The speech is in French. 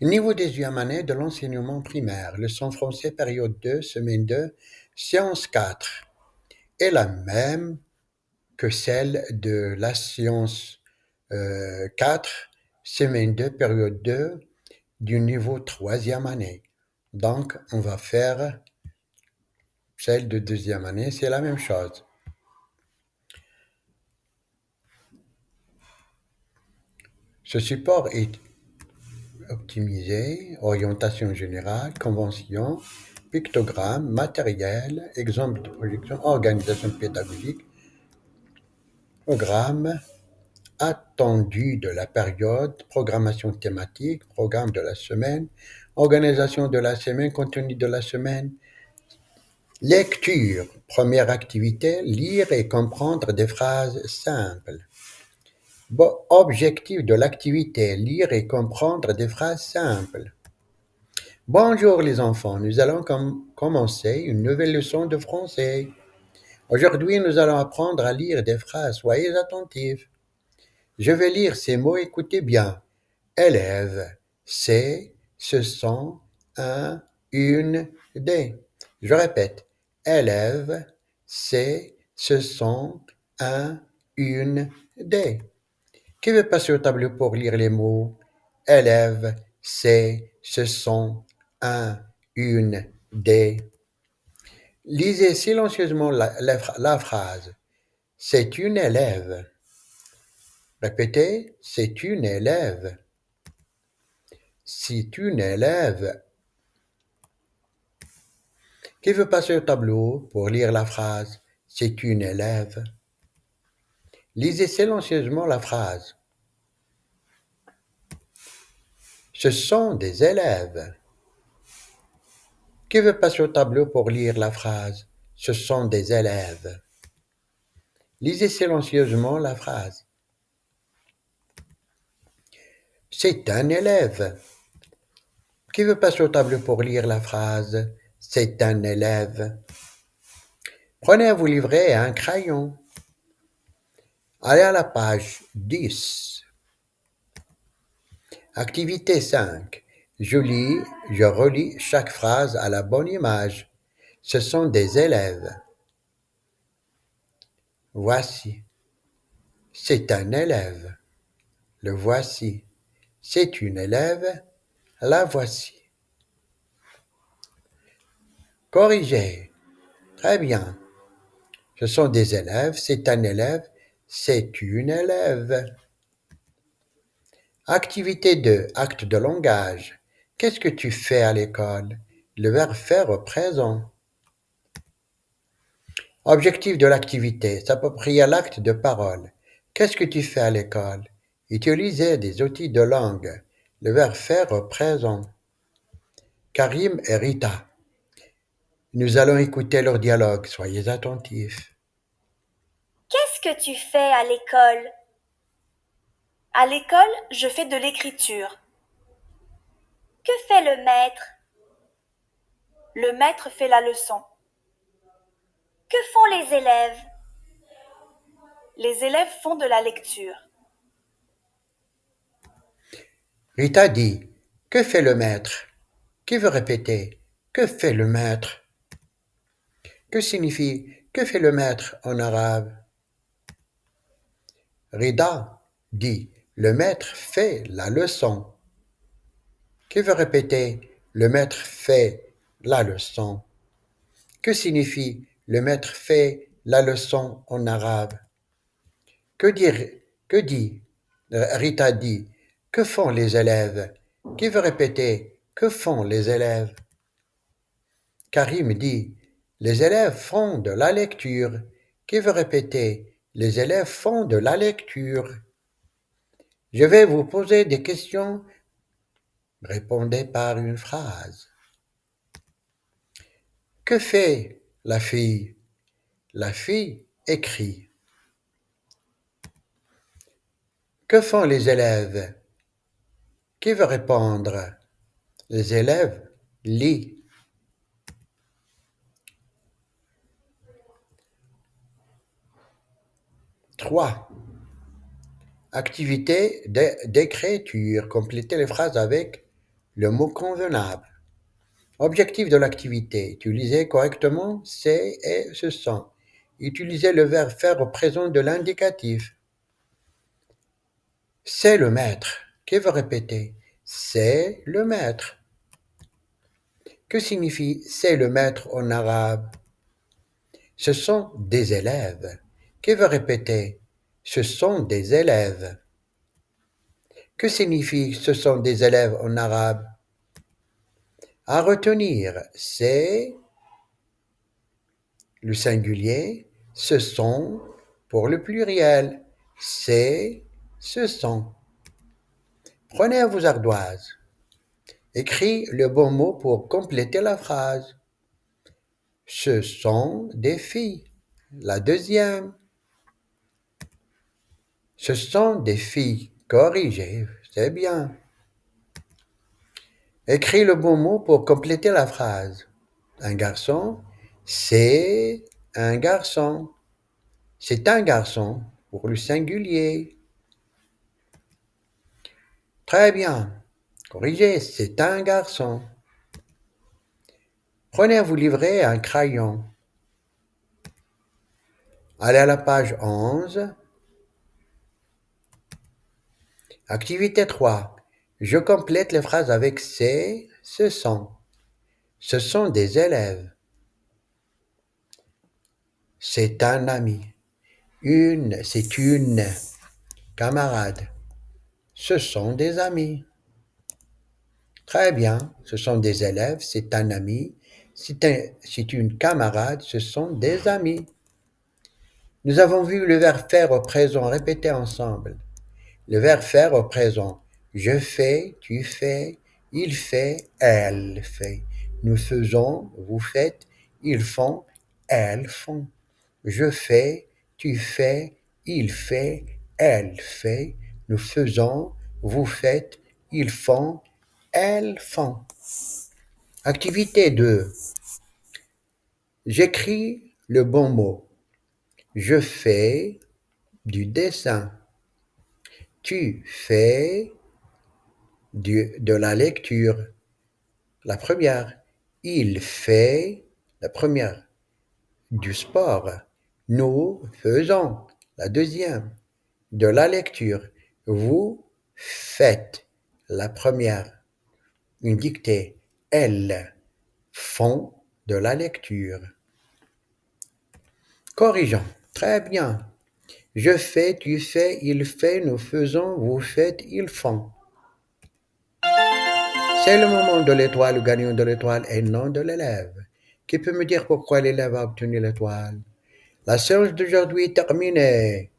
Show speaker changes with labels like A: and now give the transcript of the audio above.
A: Niveau deuxième année de l'enseignement primaire, leçon français période 2, semaine 2, séance 4 est la même que celle de la séance 4, semaine 2, période 2 du niveau troisième année. Donc, on va faire celle de deuxième année, c'est la même chose. Ce support est optimisé, orientation générale, convention, pictogramme, matériel, exemple de projection, organisation pédagogique, programme, attendu de la période, programmation thématique, programme de la semaine, organisation de la semaine, contenu de la semaine, lecture, première activité, lire et comprendre des phrases simples. Objectif de l'activité, lire et comprendre des phrases simples. Bonjour les enfants, nous allons commencer une nouvelle leçon de français. Aujourd'hui, nous allons apprendre à lire des phrases. Soyez attentifs. Je vais lire ces mots, écoutez bien. Élève, c'est, ce sont, un, une, des. Je répète. Élève, c'est, ce sont, un, une, des. Qui veut passer au tableau pour lire les mots? Élève, c'est, ce sont, un, une, des. Lisez silencieusement la phrase. C'est une élève. Répétez, c'est une élève. C'est une élève. Qui veut passer au tableau pour lire la phrase? C'est une élève. Lisez silencieusement la phrase. Ce sont des élèves. Qui veut passer au tableau pour lire la phrase? Ce sont des élèves. Lisez silencieusement la phrase. C'est un élève. Qui veut passer au tableau pour lire la phrase? C'est un élève. Prenez à vous livrer un crayon. Allez à la page 10. Activité 5. Je lis, je relis chaque phrase à la bonne image. Ce sont des élèves. Voici. C'est un élève. Le voici. C'est une élève. La voici. Corrigez. Très bien. Ce sont des élèves. C'est un élève. C'est une élève. Activité 2. Acte de langage. Qu'est-ce que tu fais à l'école? Le verbe faire au présent. Objectif de l'activité. S'approprier à l'acte de parole. Qu'est-ce que tu fais à l'école? Utiliser des outils de langue. Le verbe faire au présent. Karim et Rita. Nous allons écouter leur dialogue. Soyez attentifs.
B: Qu'est-ce que tu fais à l'école? À l'école, je fais de l'écriture. Que fait le maître? Le maître fait la leçon. Que font les élèves? Les élèves font de la lecture.
A: Rita dit, que fait le maître? Qui veut répéter? Que fait le maître? Que signifie que fait le maître en arabe? Rida dit, le maître fait la leçon. Qui veut répéter? Le maître fait la leçon. Que signifie le maître fait la leçon en arabe? Que dit? Rita dit, que font les élèves? Qui veut répéter? Que font les élèves? Karim dit, les élèves font de la lecture. Qui veut répéter? Les élèves font de la lecture. Je vais vous poser des questions. Répondez par une phrase. Que fait la fille? La fille écrit. Que font les élèves? Qui veut répondre? Les élèves lisent. 3. Activité d'écriture. Complétez les phrases avec le mot convenable. Objectif de l'activité. Utiliser correctement c'est et ce sont. Utiliser le verbe faire au présent de l'indicatif. C'est le maître. Qui veut répéter? C'est le maître. Que signifie c'est le maître en arabe? Ce sont des élèves. Qui veut répéter? Ce sont des élèves. Que signifie ce sont des élèves en arabe? À retenir, c'est le singulier, ce sont pour le pluriel, c'est, ce sont. Prenez vos ardoises. Écris le bon mot pour compléter la phrase. Ce sont des filles. La deuxième. Ce sont des filles. Corrigez, c'est bien. Écris le bon mot pour compléter la phrase. Un garçon, c'est un garçon. C'est un garçon pour le singulier. Très bien. Corrigez, c'est un garçon. Prenez à vous livrer un crayon. Allez à la page 11. Activité 3. Je complète les phrases avec c'est, ce sont. Ce sont des élèves. C'est un ami. C'est une camarade. Ce sont des amis. Très bien. Ce sont des élèves. C'est un ami. C'est une camarade. Ce sont des amis. Nous avons vu le verbe faire au présent. Répétez ensemble. Le verbe faire au présent. Je fais, tu fais, il fait, elle fait. Nous faisons, vous faites, ils font, elles font. Je fais, tu fais, il fait, elle fait. Nous faisons, vous faites, ils font, elles font. Activité 2. J'écris le bon mot. Je fais du dessin. Tu fais de la lecture. La première. Il fait, la première, du sport. Nous faisons, la deuxième, de la lecture. Vous faites, la première, une dictée. Elles font de la lecture. Corrigeons. Très bien. Je fais, tu fais, il fait, nous faisons, vous faites, ils font. C'est le moment de l'étoile, le gagnant de l'étoile et non de l'élève. Qui peut me dire pourquoi l'élève a obtenu l'étoile? La séance d'aujourd'hui est terminée.